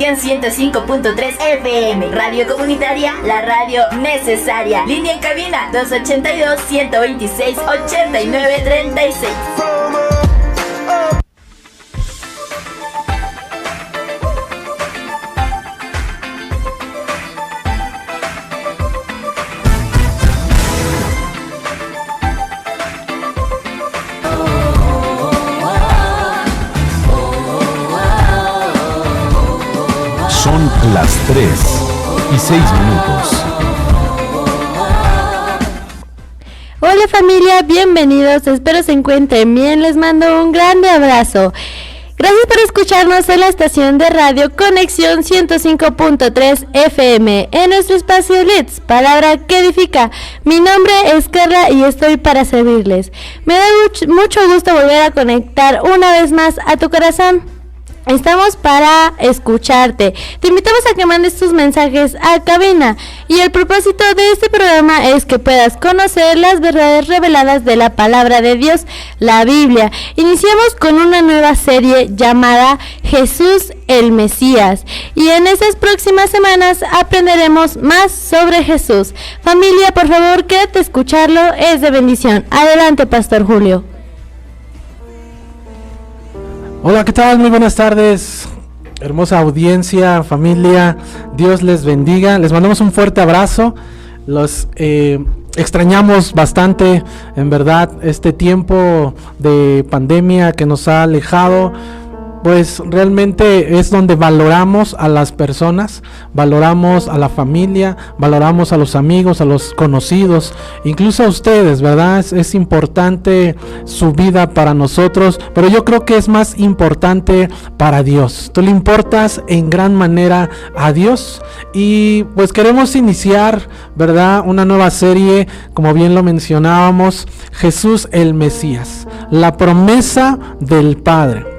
en 105.3 FM. Radio comunitaria, la radio necesaria. Línea en cabina 282-126-8936. Son las 3:06. Hola familia, bienvenidos, espero se encuentren bien, les mando un grande abrazo. Gracias por escucharnos en la estación de radio Conexión 105.3 FM en nuestro espacio Leeds, palabra que edifica. Mi nombre es Carla y estoy para servirles. Me da mucho gusto volver a conectar una vez más a tu corazón. Estamos para escucharte. Te invitamos a que mandes tus mensajes a cabina. Y el propósito de este programa es que puedas conocer las verdades reveladas de la palabra de Dios, la Biblia. Iniciamos con una nueva serie llamada Jesús el Mesías. Y en estas próximas semanas aprenderemos más sobre Jesús. Familia, por favor, quédate a escucharlo, es de bendición. Adelante, Pastor Julio. Hola, ¿qué tal? Muy buenas tardes, hermosa audiencia, familia, Dios les bendiga, les mandamos un fuerte abrazo, los extrañamos bastante, en verdad, este tiempo de pandemia que nos ha alejado, pues realmente es donde valoramos a las personas, valoramos a la familia, valoramos a los amigos, a los conocidos, incluso a ustedes, ¿verdad? Es importante su vida para nosotros, pero yo creo que es más importante para Dios. Tú le importas en gran manera a Dios y pues queremos iniciar, ¿verdad? Una nueva serie, como bien lo mencionábamos, Jesús el Mesías, la promesa del Padre.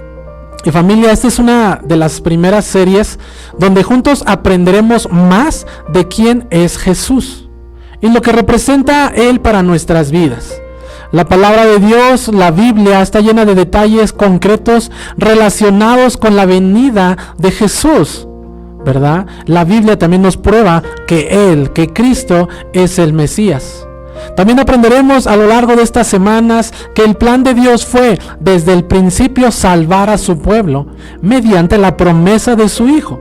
Y familia, esta es una de las primeras series donde juntos aprenderemos más de quién es Jesús y lo que representa Él para nuestras vidas. La palabra de Dios, la Biblia, está llena de detalles concretos relacionados con la venida de Jesús, ¿verdad? La Biblia también nos prueba que Cristo es el Mesías. También aprenderemos a lo largo de estas semanas que el plan de Dios fue desde el principio salvar a su pueblo mediante la promesa de su Hijo.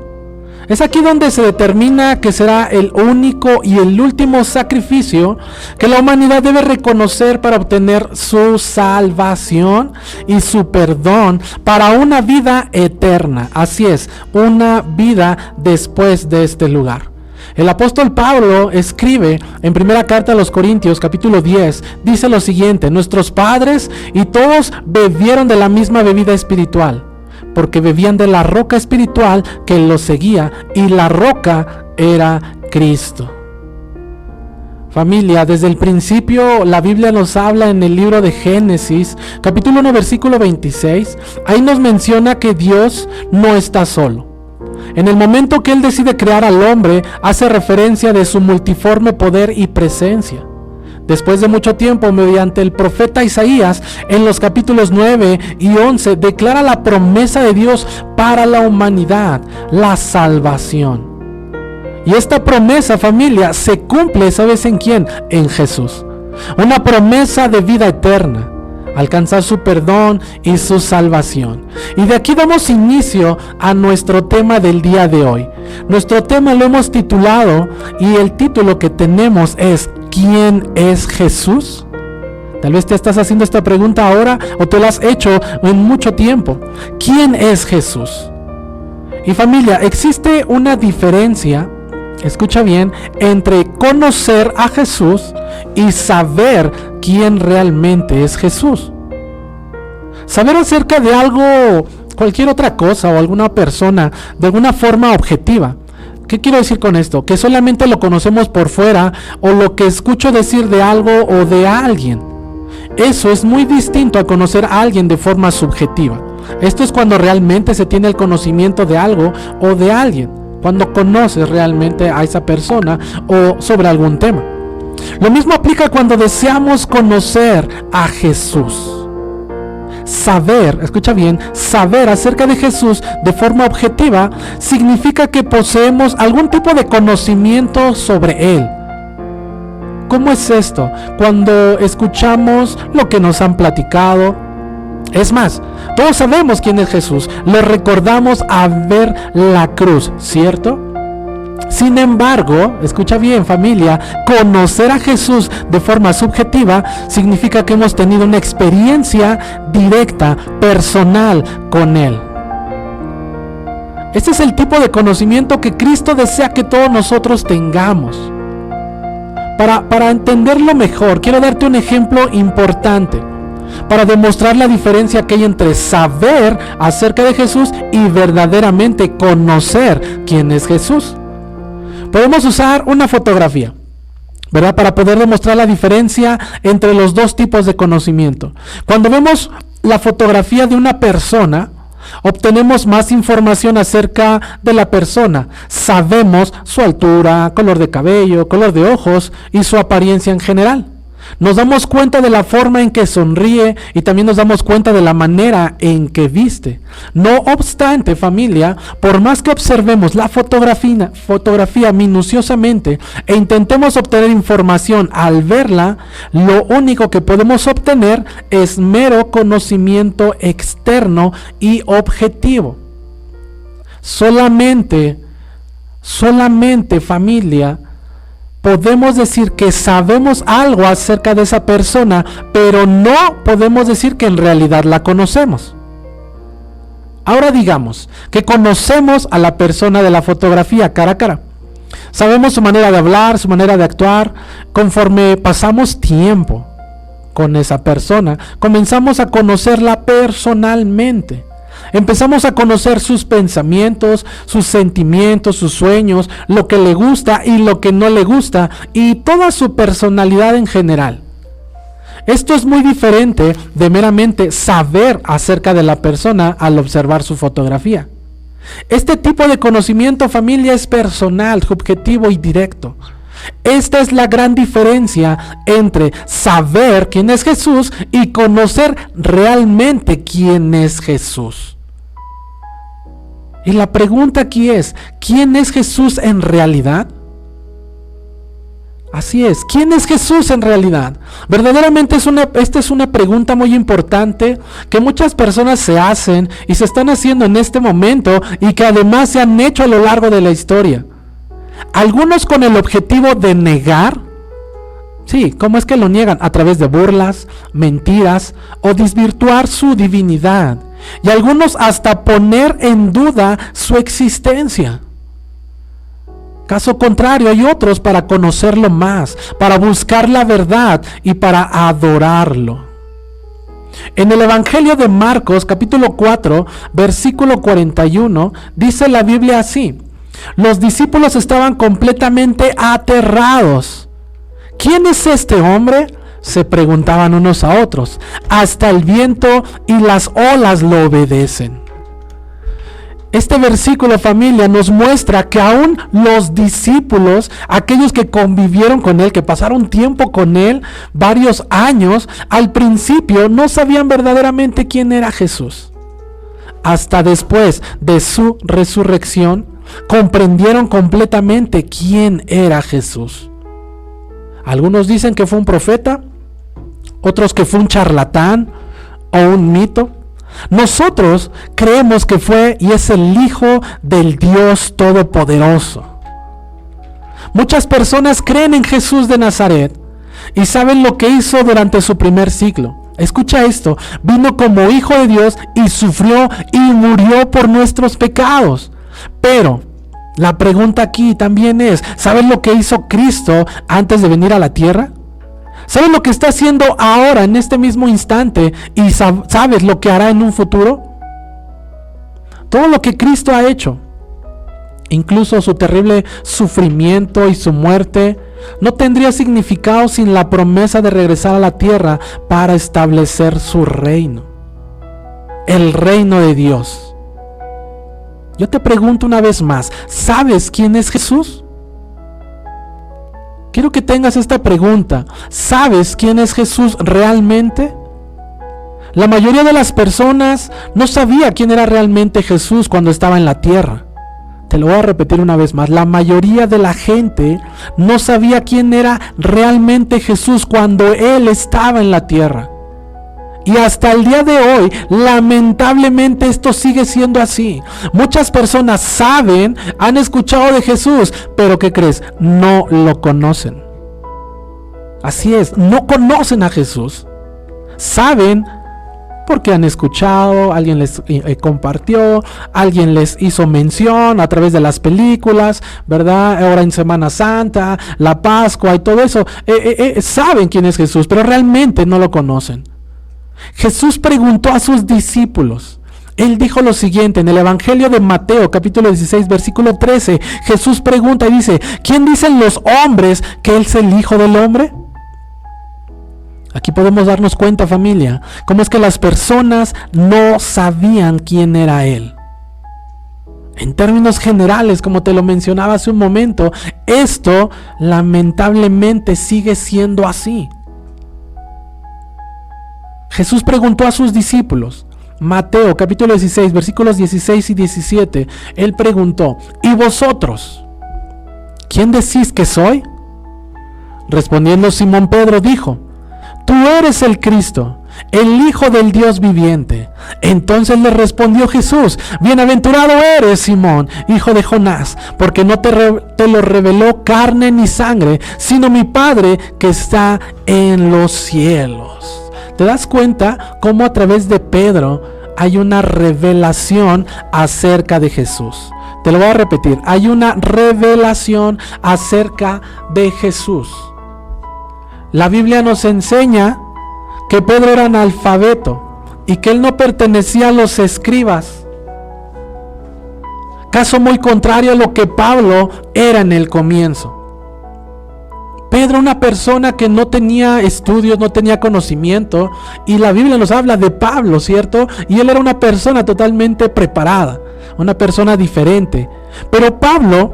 Es aquí donde se determina que será el único y el último sacrificio que la humanidad debe reconocer para obtener su salvación y su perdón para una vida eterna. Así es, una vida después de este lugar. El apóstol Pablo escribe en primera carta a los Corintios, capítulo 10, dice lo siguiente: nuestros padres y todos bebieron de la misma bebida espiritual, porque bebían de la roca espiritual que los seguía, y la roca era Cristo. Familia, desde el principio la Biblia nos habla en el libro de Génesis, capítulo 1, versículo 26, ahí nos menciona que Dios no está solo. En el momento que Él decide crear al hombre, hace referencia de su multiforme poder y presencia. Después de mucho tiempo, mediante el profeta Isaías, en los capítulos 9 y 11, declara la promesa de Dios para la humanidad, la salvación. Y esta promesa, familia, se cumple, ¿sabes en quién? En Jesús. Una promesa de vida eterna, alcanzar su perdón y su salvación. Y de aquí damos inicio a nuestro tema del día de hoy. Nuestro tema lo hemos titulado, y el título que tenemos es ¿quién es Jesús? Tal vez te estás haciendo esta pregunta ahora o te la has hecho en mucho tiempo. ¿Quién es Jesús? Y familia, existe una diferencia, escucha bien, entre conocer a Jesús y saber quién realmente es Jesús. Saber acerca de algo, cualquier otra cosa o alguna persona de alguna forma objetiva. ¿Qué quiero decir con esto? Que solamente lo conocemos por fuera o lo que escucho decir de algo o de alguien. Eso es muy distinto a conocer a alguien de forma subjetiva. Esto es cuando realmente se tiene el conocimiento de algo o de alguien, cuando conoces realmente a esa persona o sobre algún tema. Lo mismo aplica cuando deseamos conocer a Jesús. saber, escucha bien, saber acerca de Jesús de forma objetiva significa que poseemos algún tipo de conocimiento sobre Él. ¿Cómo es esto? Cuando escuchamos lo que nos han platicado. Es más, todos sabemos quién es Jesús, lo recordamos a ver la cruz, ¿cierto? Sin embargo, escucha bien, familia, conocer a Jesús de forma subjetiva significa que hemos tenido una experiencia directa, personal con Él. Este es el tipo de conocimiento que Cristo desea que todos nosotros tengamos. Para entenderlo mejor, quiero darte un ejemplo importante para demostrar la diferencia que hay entre saber acerca de Jesús y verdaderamente conocer quién es Jesús. Podemos usar una fotografía, ¿verdad? Para poder demostrar la diferencia entre los dos tipos de conocimiento. Cuando vemos la fotografía de una persona, obtenemos más información acerca de la persona. Sabemos su altura, color de cabello, color de ojos y su apariencia en general. Nos damos cuenta de la forma en que sonríe y también nos damos cuenta de la manera en que viste. No obstante, familia, por más que observemos la fotografía minuciosamente e intentemos obtener información al verla, lo único que podemos obtener es mero conocimiento externo y objetivo. Solamente, familia, podemos decir que sabemos algo acerca de esa persona, pero no podemos decir que en realidad la conocemos. Ahora digamos que conocemos a la persona de la fotografía cara a cara. Sabemos su manera de hablar, su manera de actuar. Conforme pasamos tiempo con esa persona, comenzamos a conocerla personalmente. Empezamos a conocer sus pensamientos, sus sentimientos, sus sueños, lo que le gusta y lo que no le gusta, y toda su personalidad en general. Esto es muy diferente de meramente saber acerca de la persona al observar su fotografía. Este tipo de conocimiento, familia, es personal, subjetivo y directo. Esta es la gran diferencia entre saber quién es Jesús y conocer realmente quién es Jesús. Y la pregunta aquí es, ¿quién es Jesús en realidad? Así es, ¿quién es Jesús en realidad? Verdaderamente esta es una pregunta muy importante que muchas personas se hacen y se están haciendo en este momento y que además se han hecho a lo largo de la historia. Algunos con el objetivo de negar. Sí, ¿cómo es que lo niegan? A través de burlas, mentiras o desvirtuar su divinidad. Y algunos hasta poner en duda su existencia. Caso contrario, hay otros para conocerlo más, para buscar la verdad y para adorarlo. En el Evangelio de Marcos, capítulo 4, versículo 41, dice la Biblia así: los discípulos estaban completamente aterrados. ¿Quién es este hombre?, se preguntaban unos a otros. Hasta el viento y las olas lo obedecen. Este versículo, familia, nos muestra que aún los discípulos, aquellos que convivieron con él, que pasaron tiempo con él, varios años, al principio no sabían verdaderamente quién era Jesús. Hasta después de su resurrección, comprendieron completamente quién era Jesús. Algunos dicen que fue un profeta, otros que fue un charlatán o un mito. Nosotros creemos que fue y es el Hijo del Dios Todopoderoso. Muchas personas creen en Jesús de Nazaret y saben lo que hizo durante su primer siglo. Escucha esto: vino como Hijo de Dios y sufrió y murió por nuestros pecados. Pero la pregunta aquí también es, ¿sabes lo que hizo Cristo antes de venir a la tierra? ¿Sabes lo que está haciendo ahora en este mismo instante? ¿Y sabes lo que hará en un futuro? Todo lo que Cristo ha hecho, incluso su terrible sufrimiento y su muerte, no tendría significado sin la promesa de regresar a la tierra para establecer su reino, el reino de Dios. Yo te pregunto una vez más, ¿sabes quién es Jesús? Quiero que tengas esta pregunta. ¿Sabes quién es Jesús realmente? La mayoría de las personas no sabía quién era realmente Jesús cuando estaba en la tierra. Te lo voy a repetir una vez más. La mayoría de la gente no sabía quién era realmente Jesús cuando Él estaba en la tierra. Y hasta el día de hoy, lamentablemente, esto sigue siendo así. Muchas personas saben, han escuchado de Jesús, pero ¿qué crees? No lo conocen. Así es, no conocen a Jesús. Saben porque han escuchado, alguien les compartió, alguien les hizo mención a través de las películas, ¿verdad? Ahora en Semana Santa, la Pascua y todo eso. Saben quién es Jesús, pero realmente no lo conocen. Jesús preguntó a sus discípulos. Él dijo lo siguiente en el Evangelio de Mateo, capítulo 16, versículo 13. Jesús pregunta y dice: ¿quién dicen los hombres que Él es el Hijo del Hombre? Aquí podemos darnos cuenta, familia, cómo es que las personas no sabían quién era Él. En términos generales, como te lo mencionaba hace un momento, esto lamentablemente sigue siendo así. Jesús preguntó a sus discípulos, Mateo capítulo 16, versículos 16 y 17, Él preguntó: ¿y vosotros? ¿Quién decís que soy? Respondiendo Simón Pedro dijo: tú eres el Cristo, el Hijo del Dios viviente. Entonces le respondió Jesús: bienaventurado eres, Simón, hijo de Jonás, porque no te lo reveló carne ni sangre, sino mi Padre que está en los cielos. ¿Te das cuenta cómo a través de Pedro hay una revelación acerca de Jesús? Te lo voy a repetir, hay una revelación acerca de Jesús. La Biblia nos enseña que Pedro era analfabeto y que él no pertenecía a los escribas. Caso muy contrario a lo que Pablo era en el comienzo. Pedro, una persona que no tenía estudios, no tenía conocimiento, y la Biblia nos habla de Pablo, ¿cierto? Y él era una persona totalmente preparada, una persona diferente. Pero Pablo,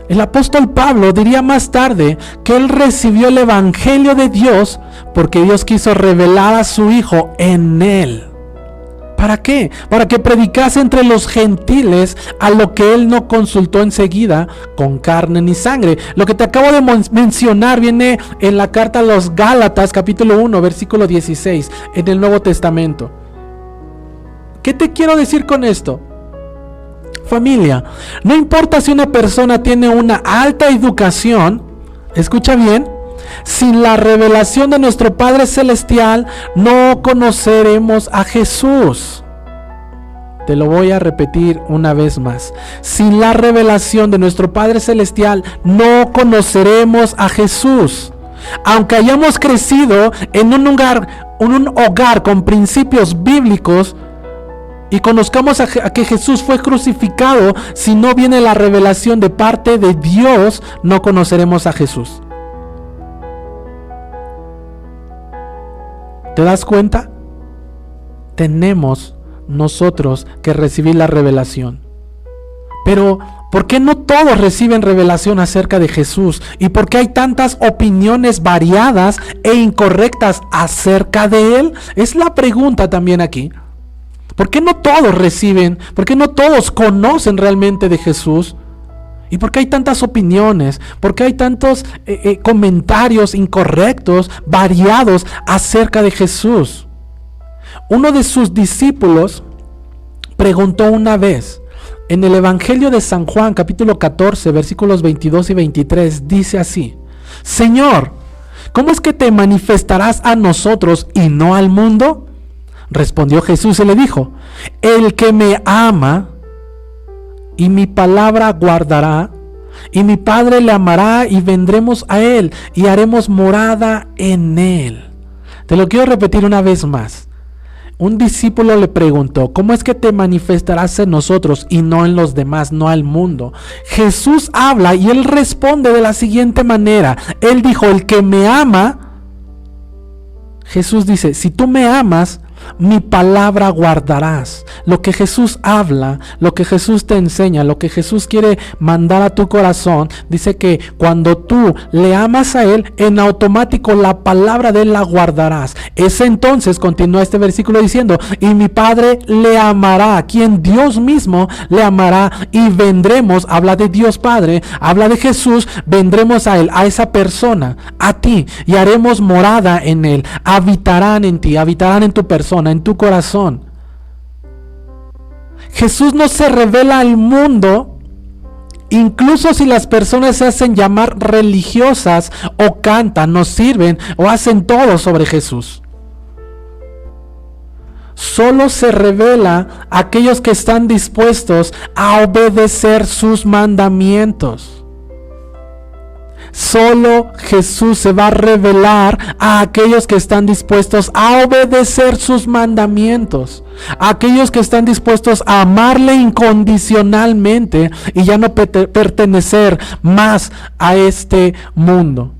el apóstol Pablo, diría más tarde que él recibió el evangelio de Dios porque Dios quiso revelar a su Hijo en él. ¿Para qué? Para que predicase entre los gentiles a lo que él no consultó enseguida con carne ni sangre. Lo que te acabo de mencionar viene en la carta a los Gálatas, capítulo 1, versículo 16, en el Nuevo Testamento. ¿Qué te quiero decir con esto? Familia, no importa si una persona tiene una alta educación, escucha bien, sin la revelación de nuestro Padre Celestial no conoceremos a Jesús. Te lo voy a repetir una vez más. Sin la revelación de nuestro Padre Celestial no conoceremos a Jesús. Aunque hayamos crecido en un hogar con principios bíblicos y conozcamos a que Jesús fue crucificado, si no viene la revelación de parte de Dios, no conoceremos a Jesús. ¿Te das cuenta? Tenemos nosotros que recibir la revelación. Pero, ¿por qué no todos reciben revelación acerca de Jesús? ¿Y por qué hay tantas opiniones variadas e incorrectas acerca de Él? Es la pregunta también aquí. ¿Por qué no todos reciben? ¿Por qué no todos conocen realmente de Jesús? ¿Y por qué hay tantas opiniones? ¿Por qué hay tantos comentarios incorrectos, variados acerca de Jesús? Uno de sus discípulos preguntó una vez, en el Evangelio de San Juan, capítulo 14, versículos 22 y 23, dice así: Señor, ¿cómo es que te manifestarás a nosotros y no al mundo? Respondió Jesús y le dijo: el que me ama y mi palabra guardará, y mi Padre le amará, y vendremos a él y haremos morada en él. Te lo quiero repetir una vez más. Un discípulo le preguntó: ¿cómo es que te manifestarás en nosotros y no en los demás, no al mundo? Jesús habla y él responde de la siguiente manera. Él dijo: el que me ama. Jesús dice: si tú me amas, mi palabra guardarás. Lo que Jesús habla, lo que Jesús te enseña, lo que Jesús quiere mandar a tu corazón, dice que cuando tú le amas a Él, en automático la palabra de Él la guardarás. Es entonces, continúa este versículo diciendo, y mi Padre le amará, quien Dios mismo le amará, y vendremos, habla de Dios Padre, habla de Jesús, vendremos a Él, a esa persona, a ti, y haremos morada en Él, habitarán en ti, habitarán en tu persona, en tu corazón. Jesús no se revela al mundo, incluso si las personas se hacen llamar religiosas o cantan, no sirven o hacen todo sobre Jesús. Solo se revela a aquellos que están dispuestos a obedecer sus mandamientos. Solo Jesús se va a revelar a aquellos que están dispuestos a obedecer sus mandamientos, a aquellos que están dispuestos a amarle incondicionalmente y ya no pertenecer más a este mundo.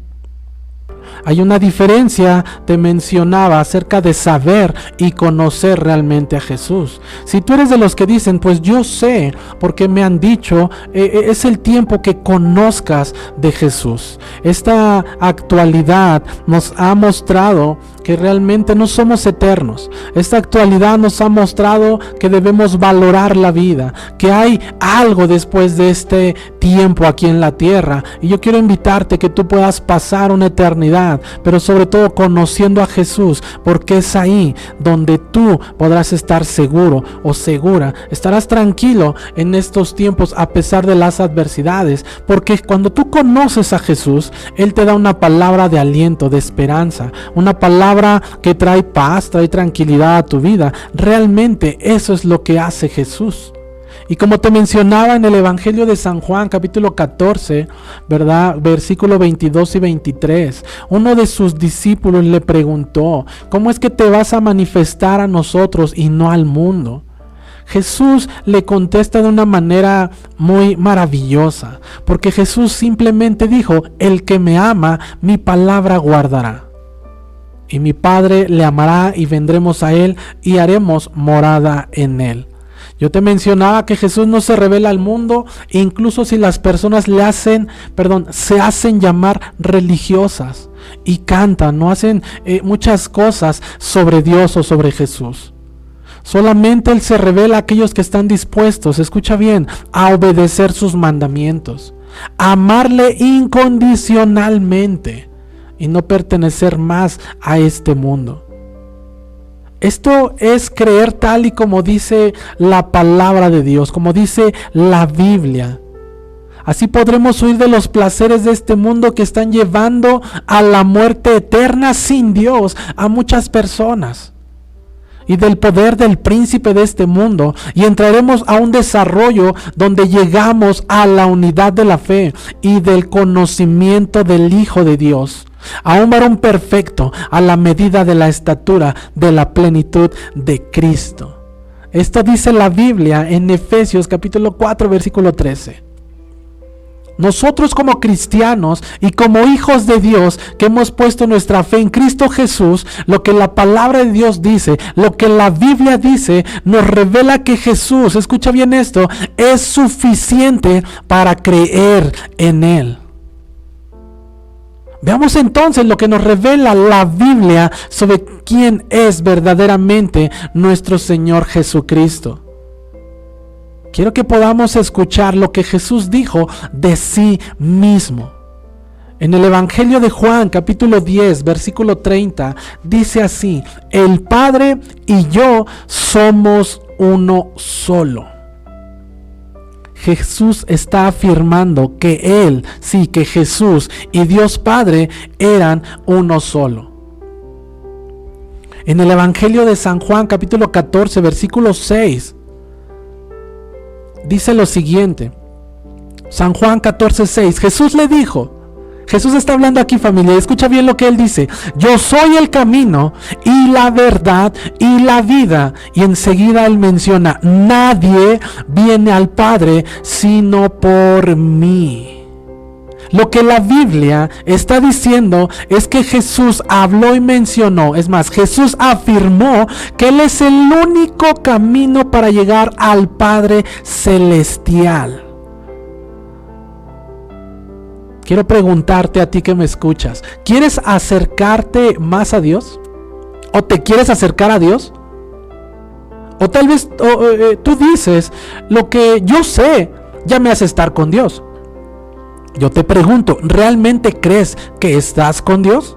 Hay una diferencia, te mencionaba, acerca de saber y conocer realmente a Jesús. Si tú eres de los que dicen, pues yo sé, porque me han dicho, es el tiempo que conozcas de Jesús. Esta actualidad nos ha mostrado que realmente no somos eternos. Esta actualidad nos ha mostrado que debemos valorar la vida, que hay algo después de este tiempo aquí en la tierra. Y yo quiero invitarte que tú puedas pasar una eternidad, pero sobre todo conociendo a Jesús, porque es ahí donde tú podrás estar seguro o segura. Estarás tranquilo en estos tiempos a pesar de las adversidades, porque cuando tú conoces a Jesús, Él te da una palabra de aliento, de esperanza, una palabra que trae paz, trae tranquilidad a tu vida. Realmente eso es lo que hace Jesús. Y como te mencionaba en el Evangelio de San Juan, capítulo 14, ¿verdad? Versículo 22 y 23, uno de sus discípulos le preguntó, ¿cómo es que te vas a manifestar a nosotros y no al mundo? Jesús le contesta de una manera muy maravillosa, porque Jesús simplemente dijo, el que me ama, mi palabra guardará. Y mi Padre le amará y vendremos a Él y haremos morada en Él. Yo te mencionaba que Jesús no se revela al mundo, incluso si las personas se hacen llamar religiosas y cantan, no hacen muchas cosas sobre Dios o sobre Jesús. Solamente Él se revela a aquellos que están dispuestos, escucha bien, a obedecer sus mandamientos, a amarle incondicionalmente y no pertenecer más a este mundo. Esto es creer tal y como dice la palabra de Dios, como dice la Biblia. Así podremos huir de los placeres de este mundo que están llevando a la muerte eterna sin Dios a muchas personas, y del poder del príncipe de este mundo, y entraremos a un desarrollo donde llegamos a la unidad de la fe y del conocimiento del Hijo de Dios, a un varón perfecto, a la medida de la estatura de la plenitud de Cristo. Esto dice la Biblia en Efesios capítulo 4 versículo 13. Nosotros como cristianos y como hijos de Dios que hemos puesto nuestra fe en Cristo Jesús, lo que la palabra de Dios dice, lo que la Biblia dice, nos revela que Jesús, escucha bien esto, es suficiente para creer en Él. Veamos entonces lo que nos revela la Biblia sobre quién es verdaderamente nuestro Señor Jesucristo. Quiero que podamos escuchar lo que Jesús dijo de sí mismo. En el Evangelio de Juan, capítulo 10, versículo 30, dice así: el Padre y yo somos uno solo. Jesús está afirmando que Él, sí, que Jesús y Dios Padre eran uno solo. En el Evangelio de San Juan, capítulo 14, versículo 6, dice lo siguiente. San Juan 14, 6, Jesús le dijo, Jesús está hablando aquí, familia, y escucha bien lo que Él dice: yo soy el camino y la verdad y la vida. Y enseguida Él menciona: nadie viene al Padre sino por mí. Lo que la Biblia está diciendo es que Jesús habló y mencionó, es más, Jesús afirmó que Él es el único camino para llegar al Padre Celestial. Quiero preguntarte a ti que me escuchas, ¿quieres acercarte más a Dios? ¿O te quieres acercar a Dios? O tal vez tú dices, lo que yo sé ya me hace estar con Dios. Yo te pregunto, ¿realmente crees que estás con Dios?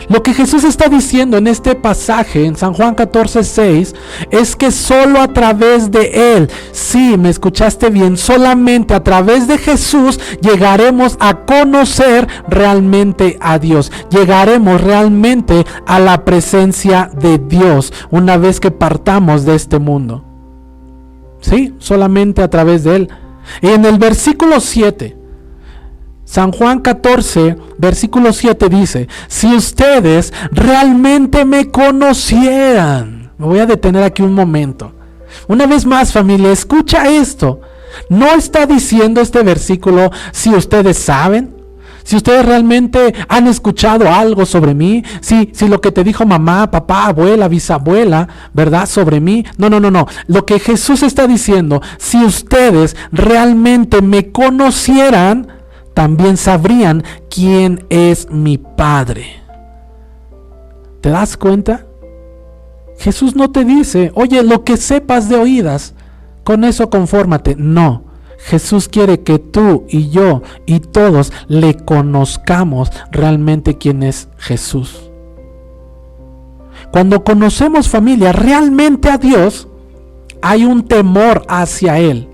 Lo que Jesús está diciendo en este pasaje, en San Juan 14:6, es que solo a través de Él, sí, me escuchaste bien, solamente a través de Jesús llegaremos a conocer realmente a Dios. Llegaremos realmente a la presencia de Dios una vez que partamos de este mundo. Sí, solamente a través de Él. Y en el versículo 7, San Juan 14, versículo 7 dice, si ustedes realmente me conocieran. Me voy a detener aquí un momento. Una vez más, familia, escucha esto. No está diciendo este versículo si ustedes saben, si ustedes realmente han escuchado algo sobre mí, si lo que te dijo mamá, papá, abuela, bisabuela, ¿verdad? Sobre mí. No. Lo que Jesús está diciendo, si ustedes realmente me conocieran, también sabrían quién es mi Padre. ¿Te das cuenta? Jesús no te dice, oye, lo que sepas de oídas, con eso confórmate. No. Jesús quiere que tú y yo y todos le conozcamos realmente quién es Jesús. Cuando conocemos, familia, realmente a Dios, hay un temor hacia Él.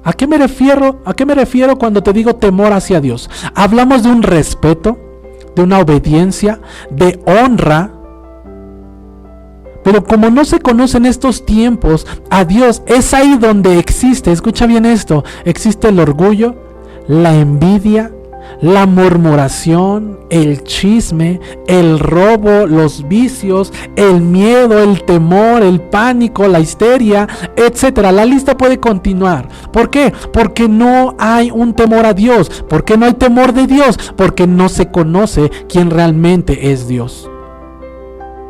¿A qué me refiero cuando te digo temor hacia Dios? Hablamos de un respeto, de una obediencia, de honra. Pero como no se conocen estos tiempos a Dios, es ahí donde existe, escucha bien esto, existe el orgullo, la envidia, la murmuración, el chisme, el robo, los vicios, el miedo, el temor, el pánico, la histeria, etcétera. La lista puede continuar. ¿Por qué? Porque no hay un temor a Dios. ¿Por qué no hay temor de Dios? Porque no se conoce quién realmente es Dios.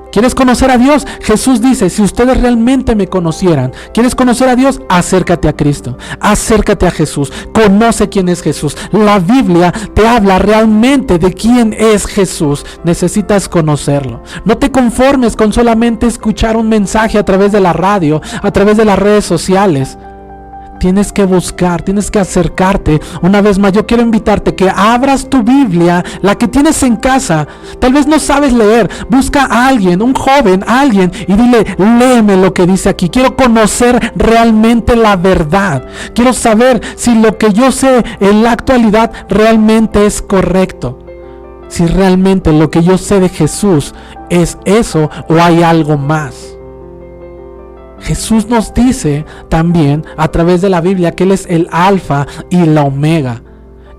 ¿Quieres conocer a Dios? Jesús dice, si ustedes realmente me conocieran, ¿quieres conocer a Dios? Acércate a Cristo, acércate a Jesús, conoce quién es Jesús. La Biblia te habla realmente de quién es Jesús. Necesitas conocerlo. No te conformes con solamente escuchar un mensaje a través de la radio, a través de las redes sociales. Tienes que buscar, tienes que acercarte. Una vez más, yo quiero invitarte que abras tu Biblia, la que tienes en casa. Tal vez no sabes leer. Busca a alguien, un joven, a alguien, y dile, léeme lo que dice aquí. Quiero conocer realmente la verdad. Quiero saber si lo que yo sé en la actualidad realmente es correcto. Si realmente lo que yo sé de Jesús es eso o hay algo más. Jesús nos dice también a través de la Biblia que Él es el alfa y la omega,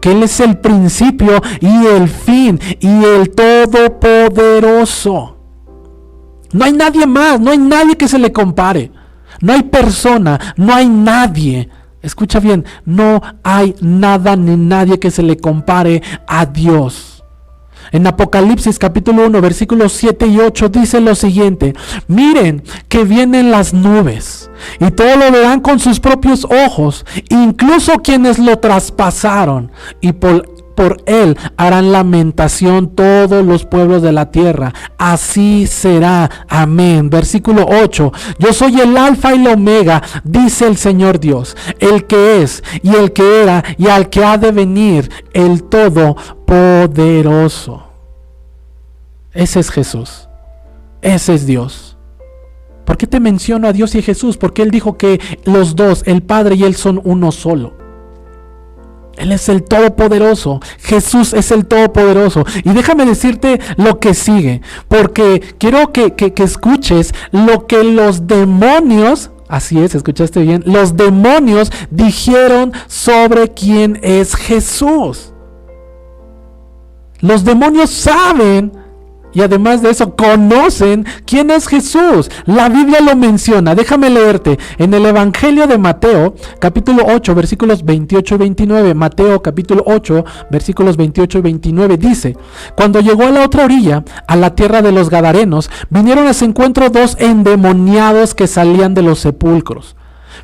que Él es el principio y el fin y el todopoderoso. No hay nadie más, no hay nadie que se le compare. No hay persona, no hay nadie. Escucha bien, no hay nada ni nadie que se le compare a Dios. En Apocalipsis capítulo 1 versículos 7 y 8 dice lo siguiente: miren que vienen las nubes y todo lo verán con sus propios ojos, incluso quienes lo traspasaron, y por él harán lamentación todos los pueblos de la tierra. Así será. Amén. Versículo 8. Yo soy el alfa y la omega, dice el Señor Dios, el que es y el que era y al que ha de venir, el todopoderoso. Ese es Jesús. Ese es Dios. ¿Por qué te menciono a Dios y a Jesús? Porque Él dijo que los dos, el Padre y Él, son uno solo. Él es el Todopoderoso. Jesús es el Todopoderoso. Y déjame decirte lo que sigue, porque quiero que escuches lo que los demonios, así es, escuchaste bien, los demonios dijeron sobre quién es Jesús. Los demonios saben, y además de eso conocen quién es Jesús. La Biblia lo menciona. Déjame leerte en el Evangelio de Mateo, capítulo 8, versículos 28 y 29. Mateo capítulo 8, versículos 28 y 29 dice: cuando llegó a la otra orilla, a la tierra de los Gadarenos, vinieron a su encuentro dos endemoniados que salían de los sepulcros,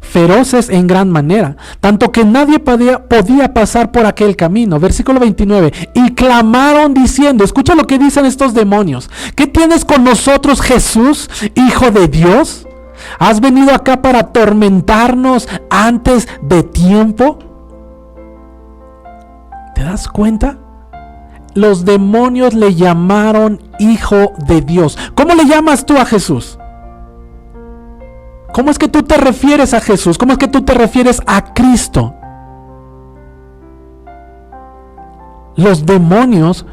feroces en gran manera, tanto que nadie podía pasar por aquel camino. Versículo 29, y clamaron diciendo, escucha lo que dicen estos demonios: ¿qué tienes con nosotros, Jesús, Hijo de Dios? ¿Has venido acá para atormentarnos antes de tiempo? ¿Te das cuenta? Los demonios le llamaron Hijo de Dios. ¿Cómo le llamas tú a Jesús? ¿Cómo es que tú te refieres a Jesús? ¿Cómo es que tú te refieres a Cristo? Los demonios,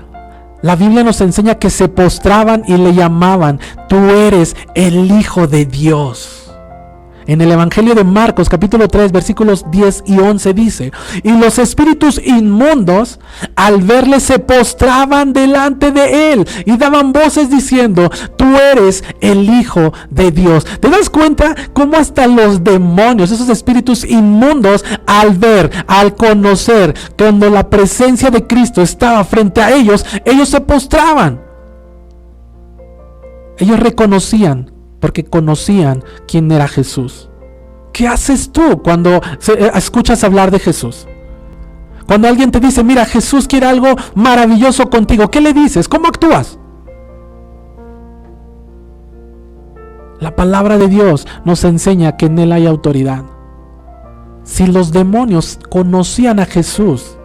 la Biblia nos enseña que se postraban y le llamaban: tú eres el Hijo de Dios. En el Evangelio de Marcos, capítulo 3, versículos 10 y 11 dice: y los espíritus inmundos, al verle, se postraban delante de él y daban voces diciendo: tú eres el Hijo de Dios. ¿Te das cuenta cómo hasta los demonios, esos espíritus inmundos, al ver, al conocer, cuando la presencia de Cristo estaba frente a ellos, ellos se postraban? Ellos reconocían, porque conocían quién era Jesús. ¿Qué haces tú cuando escuchas hablar de Jesús? Cuando alguien te dice: mira, Jesús quiere algo maravilloso contigo, ¿qué le dices? ¿Cómo actúas? La palabra de Dios nos enseña que en Él hay autoridad. Si los demonios conocían a Jesús,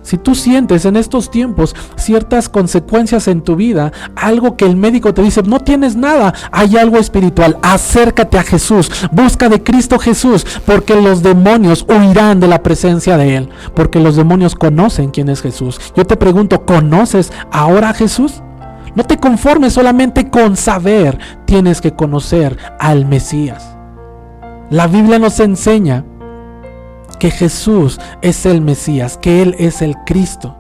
si tú sientes en estos tiempos ciertas consecuencias en tu vida, algo que el médico te dice: no tienes nada, hay algo espiritual, acércate a Jesús, busca de Cristo Jesús, porque los demonios huirán de la presencia de Él, porque los demonios conocen quién es Jesús. Yo te pregunto, ¿conoces ahora a Jesús? No te conformes solamente con saber, tienes que conocer al Mesías. La Biblia nos enseña que Jesús es el Mesías, que Él es el Cristo.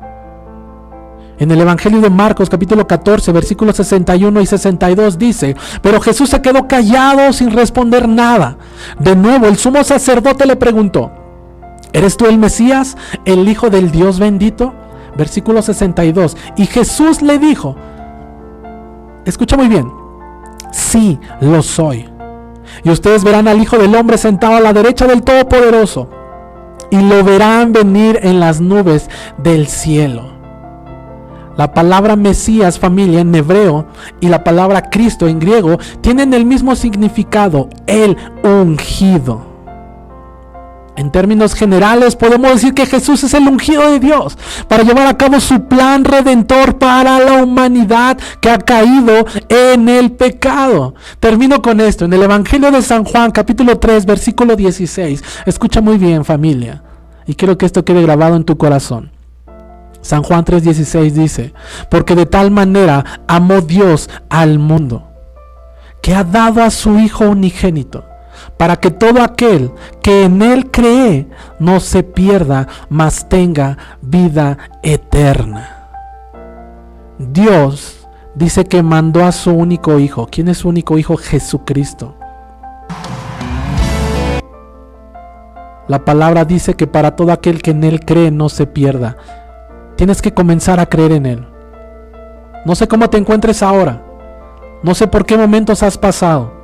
En el Evangelio de Marcos, capítulo 14, versículos 61 y 62 dice: pero Jesús se quedó callado sin responder nada. De nuevo el sumo sacerdote le preguntó: ¿eres tú el Mesías, el Hijo del Dios bendito? Versículo 62, y Jesús le dijo, escucha muy bien: sí, lo soy. Y ustedes verán al Hijo del Hombre sentado a la derecha del Todopoderoso, y lo verán venir en las nubes del cielo. La palabra Mesías, familia, en hebreo, y la palabra Cristo en griego tienen el mismo significado: el ungido. En términos generales podemos decir que Jesús es el ungido de Dios para llevar a cabo su plan redentor para la humanidad que ha caído en el pecado. Termino con esto. En el Evangelio de San Juan, capítulo 3, versículo 16. Escucha muy bien, familia, y quiero que esto quede grabado en tu corazón. San Juan 3:16 dice: porque de tal manera amó Dios al mundo, que ha dado a su Hijo unigénito, para que todo aquel que en Él cree no se pierda, mas tenga vida eterna. Dios dice que mandó a su único Hijo. ¿Quién es su único Hijo? Jesucristo. La palabra dice que para todo aquel que en Él cree no se pierda. Tienes que comenzar a creer en Él. No sé cómo te encuentres ahora, no sé por qué momentos has pasado,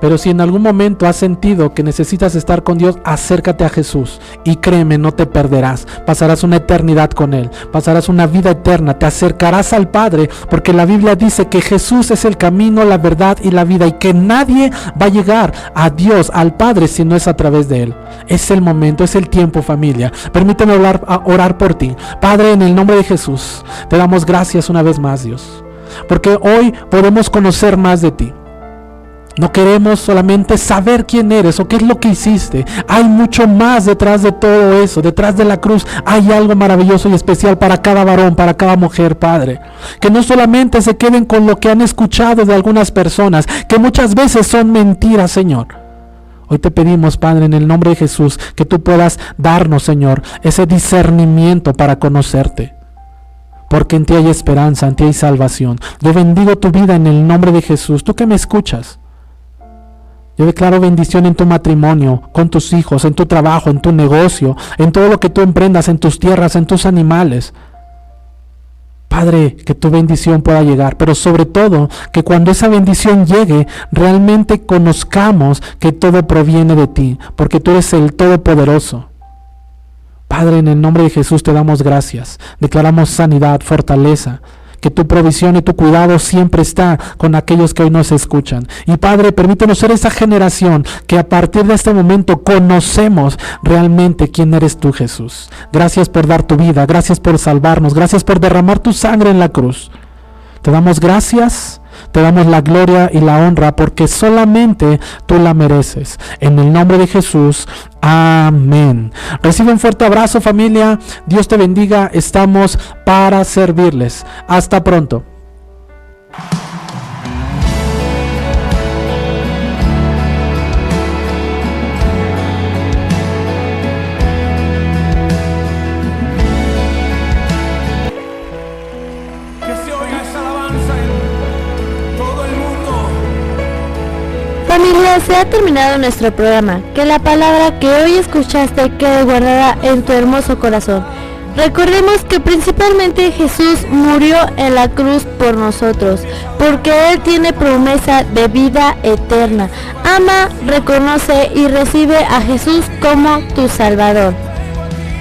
pero si en algún momento has sentido que necesitas estar con Dios, acércate a Jesús y créeme, no te perderás. Pasarás una eternidad con Él, pasarás una vida eterna, te acercarás al Padre, porque la Biblia dice que Jesús es el camino, la verdad y la vida, y que nadie va a llegar a Dios, al Padre, si no es a través de Él. Es el momento, es el tiempo, familia. Permíteme orar por ti. Padre, en el nombre de Jesús, te damos gracias una vez más, Dios, porque hoy podemos conocer más de ti. No queremos solamente saber quién eres o qué es lo que hiciste. Hay mucho más detrás de todo eso. Detrás de la cruz hay algo maravilloso y especial para cada varón, para cada mujer, Padre. Que no solamente se queden con lo que han escuchado de algunas personas, que muchas veces son mentiras, Señor. Hoy te pedimos, Padre, en el nombre de Jesús, que tú puedas darnos, Señor, ese discernimiento para conocerte. porque en ti hay esperanza, en ti hay salvación. Yo bendigo tu vida en el nombre de Jesús. Tú que me escuchas, yo declaro bendición en tu matrimonio, con tus hijos, en tu trabajo, en tu negocio, en todo lo que tú emprendas, en tus tierras, en tus animales. Padre, que tu bendición pueda llegar, pero sobre todo que cuando esa bendición llegue, realmente conozcamos que todo proviene de ti, porque tú eres el Todopoderoso. Padre, en el nombre de Jesús te damos gracias. Declaramos sanidad, fortaleza, que tu provisión y tu cuidado siempre está con aquellos que hoy nos escuchan. Y Padre, permítenos ser esa generación que a partir de este momento conocemos realmente quién eres tú, Jesús. Gracias por dar tu vida, gracias por salvarnos, gracias por derramar tu sangre en la cruz. Te damos gracias, te damos la gloria y la honra porque solamente tú la mereces. En el nombre de Jesús, amén. Recibe un fuerte abrazo, familia. Dios te bendiga. Estamos para servirles. Hasta pronto. Familia, se ha terminado nuestro programa. Que la palabra que hoy escuchaste quede guardada en tu hermoso corazón. Recordemos que principalmente Jesús murió en la cruz por nosotros, porque Él tiene promesa de vida eterna. Ama, reconoce y recibe a Jesús como tu Salvador.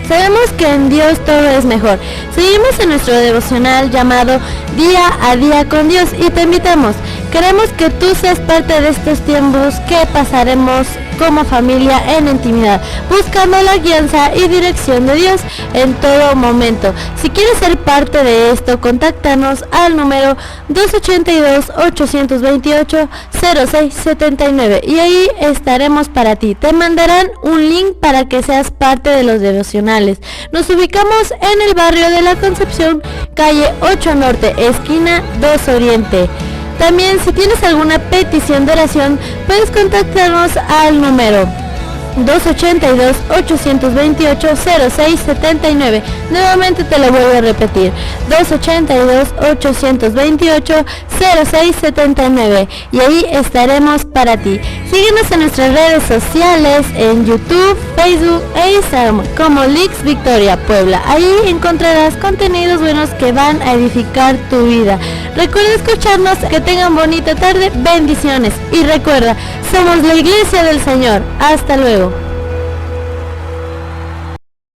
Sabemos que en Dios todo es mejor. Seguimos en nuestro devocional llamado Día a Día con Dios y te invitamos. Queremos que tú seas parte de estos tiempos que pasaremos como familia en intimidad, buscando la guianza y dirección de Dios en todo momento. Si quieres ser parte de esto, contáctanos al número 282-828-0679 y ahí estaremos para ti. Te mandarán un link para que seas parte de los devocionales. Nos ubicamos en el barrio de la Concepción, calle 8 Norte, esquina 2 Oriente. También, si tienes alguna petición de oración, puedes contactarnos al número 282-828-0679. Nuevamente te lo vuelvo a repetir, 282-828-0679. Y ahí estaremos para ti. Síguenos en nuestras redes sociales, en YouTube, Facebook e Instagram como Lix Victoria Puebla. Ahí encontrarás contenidos buenos que van a edificar tu vida. Recuerda escucharnos, que tengan bonita tarde, bendiciones. Y recuerda, somos la Iglesia del Señor. Hasta luego.